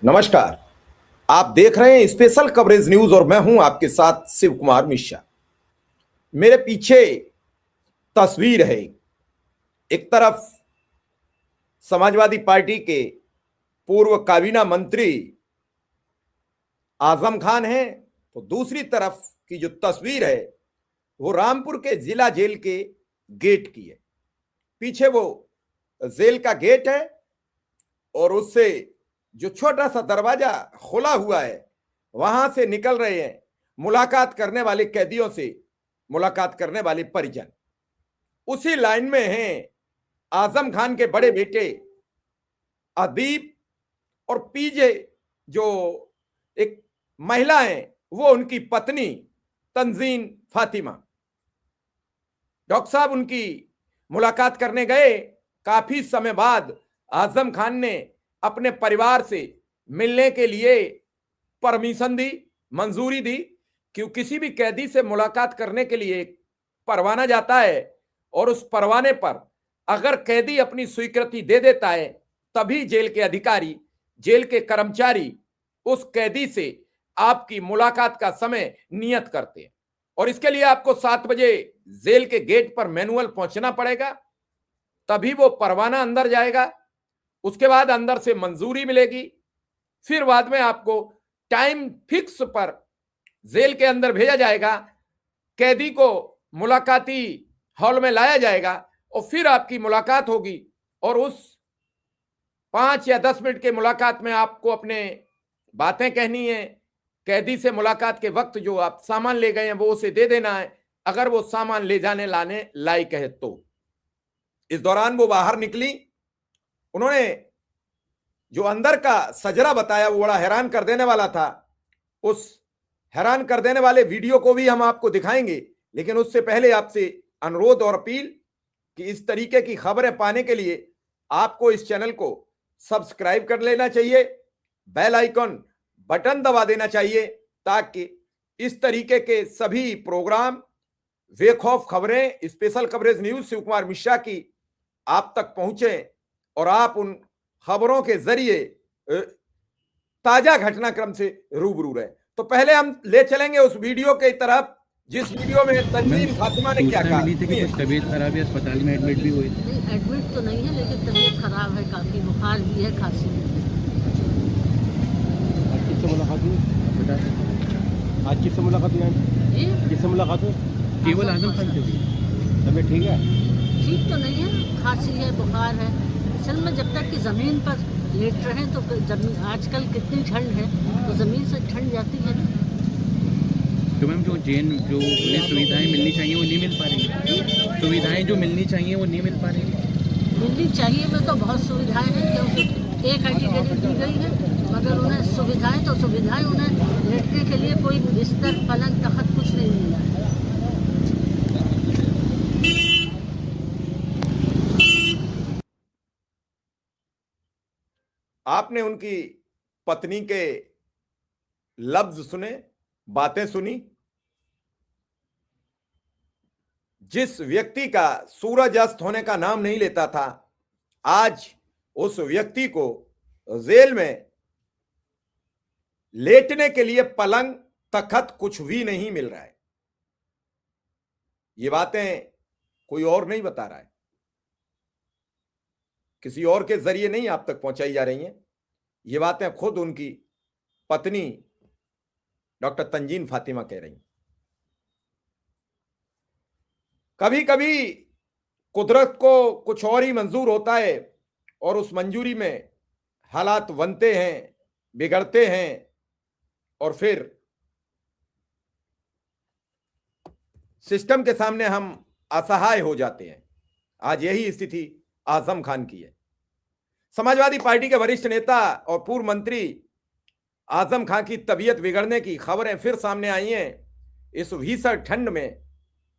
नमस्कार। आप देख रहे हैं स्पेशल कवरेज न्यूज और मैं हूं आपके साथ शिव कुमार मिश्रा। मेरे पीछे तस्वीर है। एक तरफ समाजवादी पार्टी के पूर्व काबीना मंत्री आजम खान है, तो दूसरी तरफ की जो तस्वीर है वो रामपुर के जिला जेल के गेट की है। पीछे वो जेल का गेट है और उससे जो छोटा सा दरवाजा खुला हुआ है वहां से निकल रहे हैं मुलाकात करने वाले कैदियों से मुलाकात करने वाले परिजन। उसी लाइन में हैं आजम खान के बड़े बेटे अदीब और पीजे जो एक महिला हैं वो उनकी पत्नी तंजीन फातिमा। डॉक्टर साहब उनकी मुलाकात करने गए। काफी समय बाद आजम खान ने अपने परिवार से मिलने के लिए परमिशन दी, मंजूरी दी। क्यों किसी भी कैदी से मुलाकात करने के लिए परवाना जाता है और उस परवाने पर अगर कैदी अपनी स्वीकृति दे देता है तभी जेल के अधिकारी, जेल के कर्मचारी उस कैदी से आपकी मुलाकात का समय नियत करते हैं। और इसके लिए आपको 7 बजे जेल के गेट पर मैनुअल पहुंचना पड़ेगा, तभी वो परवाना अंदर जाएगा। उसके बाद अंदर से मंजूरी मिलेगी, फिर बाद में आपको टाइम फिक्स पर जेल के अंदर भेजा जाएगा, कैदी को मुलाकाती हॉल में लाया जाएगा और फिर आपकी मुलाकात होगी। और उस 5 या 10 मिनट के मुलाकात में आपको अपने बातें कहनी है। कैदी से मुलाकात के वक्त जो आप सामान ले गए हैं वो उसे दे देना है, अगर वो सामान ले जाने लाने लायक है तो। इस दौरान वो बाहर निकली। उन्होंने जो अंदर का सजरा बताया वो बड़ा हैरान कर देने वाला था। उस हैरान कर देने वाले वीडियो को भी हम आपको दिखाएंगे, लेकिन उससे पहले आपसे अनुरोध और अपील कि इस तरीके की खबरें पाने के लिए आपको इस चैनल को सब्सक्राइब कर लेना चाहिए, बेल आइकन बटन दबा देना चाहिए, ताकि इस तरीके के सभी प्रोग्राम, वेक ऑफ खबरें, special coverage news Shiv Kumar Mishra की आप तक पहुंचे और आप उन खबरों के जरिए ताजा घटनाक्रम से रूबरू रहे। तो पहले हम ले चलेंगे उस वीडियो की तरफ जिस वीडियो में तंजीन फातिमा ने क्या कहा। मिली थी कि कुछ तबीयत खराब है, अस्पताल में एडमिट भी हुए थे। नहीं, एडमिट तो नहीं है, लेकिन तबीयत खराब है, काफी बुखार भी है, खांसी भी है। आज किससे मुलाकात हुई बता सकते? आज किससे मुलाकात हुई? किससे मुलाकात हुई? केवल आजम खान से हुई। तबीयत ठीक है? ठीक तो नहीं है, खांसी है, बुखार है। असल में जब तक कि ज़मीन पर लेट रहे तो जमीन, आजकल कितनी ठंड है तो ज़मीन से ठंड जाती है ना। तो मैम जो उन्हें सुविधाएं मिलनी चाहिए वो नहीं मिल पा रही। सुविधाएं जो मिलनी चाहिए वो नहीं मिल पा रही। मिलनी चाहिए में तो बहुत सुविधाएं हैं, क्योंकि एक कैटेगरी दी गई है, मगर उन्हें सुविधाएं उन्हें लेटने के लिए कोई बिस्तर, पलंग, तख्त कुछ नहीं मिला है। आपने उनकी पत्नी के लफ्ज सुने, बातें सुनी। जिस व्यक्ति का सूरज अस्त होने का नाम नहीं लेता था, आज उस व्यक्ति को जेल में लेटने के लिए पलंग, तख्त कुछ भी नहीं मिल रहा है। ये बातें कोई और नहीं बता रहा है, किसी और के जरिए नहीं आप तक पहुंचाई जा रही हैं। ये बातें खुद उनकी पत्नी डॉक्टर तंजीन फातिमा कह रही हैं। कभी कभी कुदरत को कुछ और ही मंजूर होता है और उस मंजूरी में हालात बनते हैं, बिगड़ते हैं और फिर सिस्टम के सामने हम असहाय हो जाते हैं। आज यही स्थिति आजम खान की है। समाजवादी पार्टी के वरिष्ठ नेता और पूर्व मंत्री आजम खान की तबीयत बिगड़ने की खबरें फिर सामने आई हैं। इस भीषण ठंड में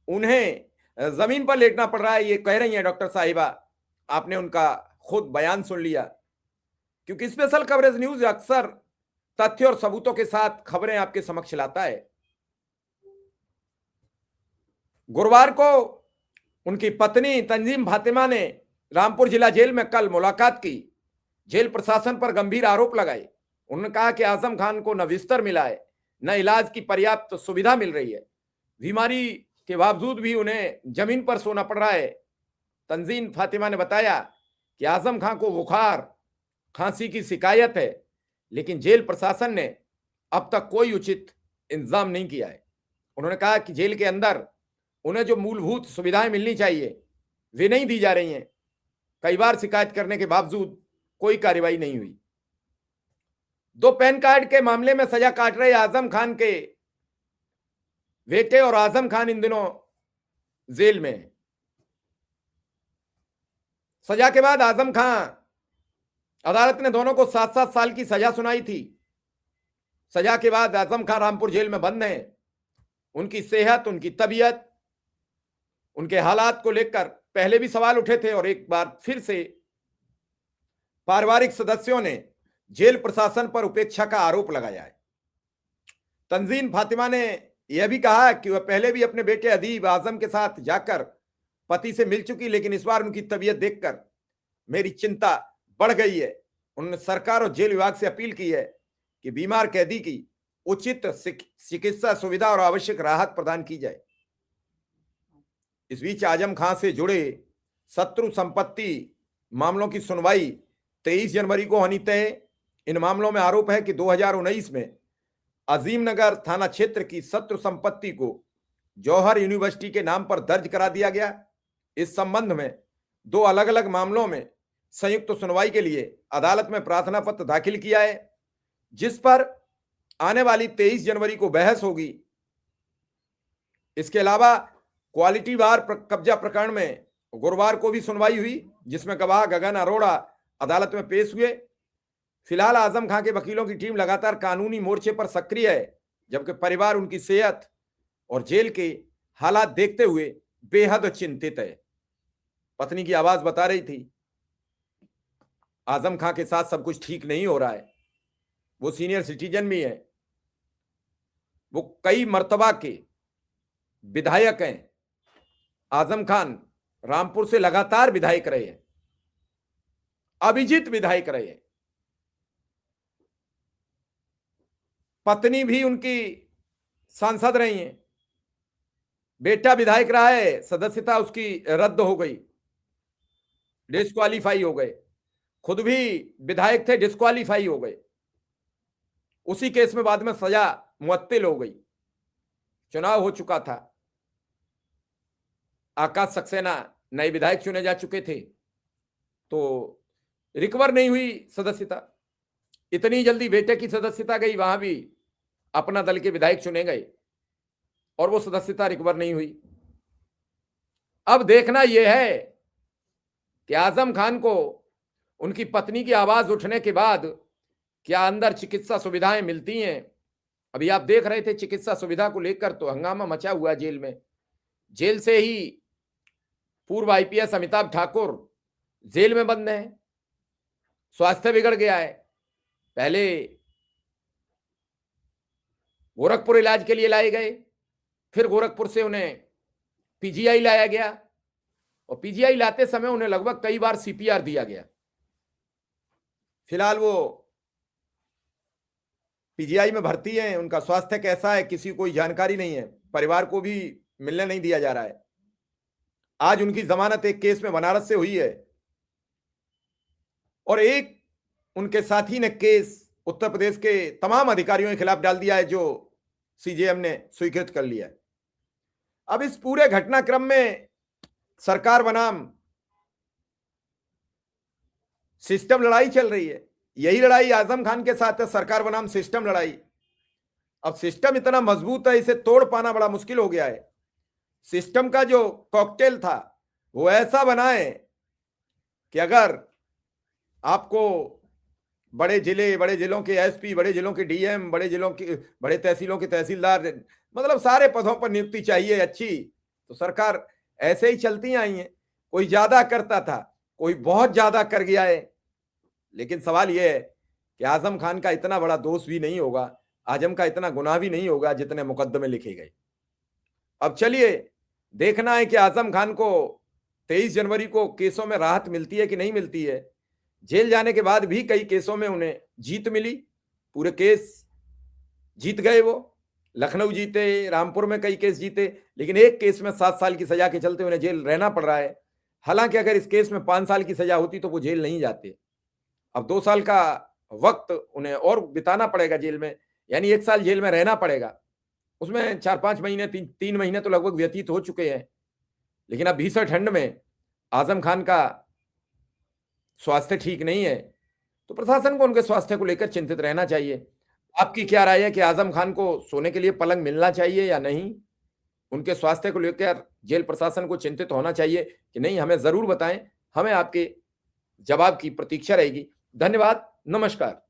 उन्हें जमीन पर लेटना पड़ रहा है, ये कह रही हैं डॉक्टर साहिबा। आपने उनका खुद बयान सुन लिया, क्योंकि स्पेशल कवरेज न्यूज अक्सर तथ्य और सबूतों के साथ खबरें आपके समक्ष लाता है। गुरुवार को उनकी पत्नी तंजीन फातिमा ने रामपुर जिला जेल में कल मुलाकात की। जेल प्रशासन पर गंभीर आरोप लगाए। उन्होंने कहा कि आजम खान को न बिस्तर मिला है, न इलाज की पर्याप्त सुविधा मिल रही है, बीमारी के बावजूद भी उन्हें जमीन पर सोना पड़ रहा है। तंजीन फातिमा ने बताया कि आजम खान को बुखार, खांसी की शिकायत है, लेकिन जेल प्रशासन ने अब तक कोई उचित इंतजाम नहीं किया है। उन्होंने कहा कि जेल के अंदर उन्हें जो मूलभूत सुविधाएं मिलनी चाहिए वे नहीं दी जा रही हैं। कई बार शिकायत करने के बावजूद कोई कार्रवाई नहीं हुई। 2 पैन कार्ड के मामले में सजा काट रहे आजम खान के बेटे और आजम खान इन दिनों जेल में हैं। सजा के बाद आजम खान, अदालत ने दोनों को 7-7 साल की सजा सुनाई थी। सजा के बाद आजम खान रामपुर जेल में बंद हैं। उनकी सेहत, उनकी तबीयत, उनके हालात को लेकर पहले भी सवाल उठे थे और एक बार फिर से पारिवारिक सदस्यों ने जेल प्रशासन पर उपेक्षा का आरोप लगाया है। तंजीन फातिमा ने यह भी कहा कि वह पहले भी अपने बेटे अदीब आजम के साथ जाकर पति से मिल चुकी, लेकिन इस बार उनकी तबीयत देखकर मेरी चिंता बढ़ गई है। उन्होंने सरकार और जेल विभाग से अपील की है कि बीमार कैदी की उचित चिकित्सा सुविधा और आवश्यक राहत प्रदान की जाए। इस बीच आजम खान से जुड़े शत्रु संपत्ति मामलों की सुनवाई 23 जनवरी को होनी तय। इन मामलों में आरोप है कि 2019 में अजीमनगर थाना क्षेत्र की शत्रु संपत्ति को जौहर यूनिवर्सिटी के नाम पर दर्ज करा दिया गया। इस संबंध में 2 अलग अलग मामलों में संयुक्त सुनवाई के लिए अदालत में प्रार्थना पत्र दाखिल किया है, जिस पर आने वाली 23 जनवरी को बहस होगी। इसके अलावा क्वालिटी बार कब्जा प्रकरण में गुरुवार को भी सुनवाई हुई, जिसमें गवाह गगन अरोड़ा अदालत में पेश हुए। फिलहाल आजम खान के वकीलों की टीम लगातार कानूनी मोर्चे पर सक्रिय है, जबकि परिवार उनकी सेहत और जेल के हालात देखते हुए बेहद चिंतित है। पत्नी की आवाज बता रही थी, आजम खान के साथ सब कुछ ठीक नहीं हो रहा है। वो सीनियर सिटीजन भी है, वो कई मर्तबा के विधायक हैं। आजम खान रामपुर से लगातार विधायक रहे हैं, अभिजीत विधायक रहे हैं। पत्नी भी उनकी सांसद रही हैं। बेटा विधायक रहा है, सदस्यता उसकी रद्द हो गई, डिस्क्वालीफाई हो गए। खुद भी विधायक थे, डिस्क्वालीफाई हो गए। उसी केस में बाद में सजा मुअत्तिल हो गई। चुनाव हो चुका था, आकाश सक्सेना नए विधायक चुने जा चुके थे, तो रिकवर नहीं हुई सदस्यता। इतनी जल्दी बेटे की सदस्यता गई, वहां भी अपना दल के विधायक चुने गए और वो सदस्यता रिकवर नहीं हुई। अब देखना यह है कि आजम खान को उनकी पत्नी की आवाज उठने के बाद क्या अंदर चिकित्सा सुविधाएं मिलती हैं। अभी आप देख रहे थे चिकित्सा सुविधा को लेकर तो हंगामा मचा हुआ जेल में। जेल से ही पूर्व आईपीएस अमिताभ ठाकुर जेल में बंद हैं, स्वास्थ्य बिगड़ गया है। पहले गोरखपुर इलाज के लिए लाए गए, फिर गोरखपुर से उन्हें पीजीआई लाया गया और पीजीआई लाते समय उन्हें लगभग कई बार सीपीआर दिया गया। फिलहाल वो पीजीआई में भर्ती हैं। उनका स्वास्थ्य कैसा है किसी को कोई जानकारी नहीं है, परिवार को भी मिलने नहीं दिया जा रहा है। आज उनकी जमानत एक केस में बनारस से हुई है और एक उनके साथी ने केस उत्तर प्रदेश के तमाम अधिकारियों के खिलाफ डाल दिया है, जो सीजेएम ने स्वीकृत कर लिया है। अब इस पूरे घटनाक्रम में सरकार बनाम सिस्टम लड़ाई चल रही है। यही लड़ाई आजम खान के साथ है, सरकार बनाम सिस्टम लड़ाई। अब सिस्टम इतना मजबूत है, इसे तोड़ पाना बड़ा मुश्किल हो गया है। सिस्टम का जो कॉकटेल था वो ऐसा बना है कि अगर आपको बड़े जिलों के एसपी, बड़े जिलों के डीएम, बड़े तहसीलों के तहसीलदार, मतलब सारे पदों पर नियुक्ति चाहिए अच्छी, तो सरकार ऐसे ही चलती आई है। कोई ज्यादा करता था, कोई बहुत ज्यादा कर गया है। लेकिन सवाल यह है कि आजम खान का इतना बड़ा दोष भी नहीं होगा, आजम का इतना गुनाह भी नहीं होगा जितने मुकदमे लिखे गए। अब चलिए देखना है कि आजम खान को 23 जनवरी को केसों में राहत मिलती है कि नहीं मिलती है। जेल जाने के बाद भी कई केसों में उन्हें जीत मिली, पूरे केस जीत गए वो, लखनऊ जीते, रामपुर में कई केस जीते, लेकिन एक केस में 7 साल की सजा के चलते उन्हें जेल रहना पड़ रहा है। हालांकि अगर इस केस में 5 साल की सजा होती तो वो जेल नहीं जाते। अब 2 साल का वक्त उन्हें और बिताना पड़ेगा जेल में, यानी 1 साल जेल में रहना पड़ेगा। उसमें 4-5 महीने 3 महीने तो लगभग व्यतीत हो चुके हैं। लेकिन अब भीषण ठंड में आजम खान का स्वास्थ्य ठीक नहीं है, तो प्रशासन को उनके स्वास्थ्य को लेकर चिंतित रहना चाहिए। आपकी क्या राय है कि आजम खान को सोने के लिए पलंग मिलना चाहिए या नहीं? उनके स्वास्थ्य को लेकर जेल प्रशासन को चिंतित होना चाहिए कि नहीं? हमें ज़रूर बताएं, हमें आपके जवाब की प्रतीक्षा रहेगी। धन्यवाद, नमस्कार।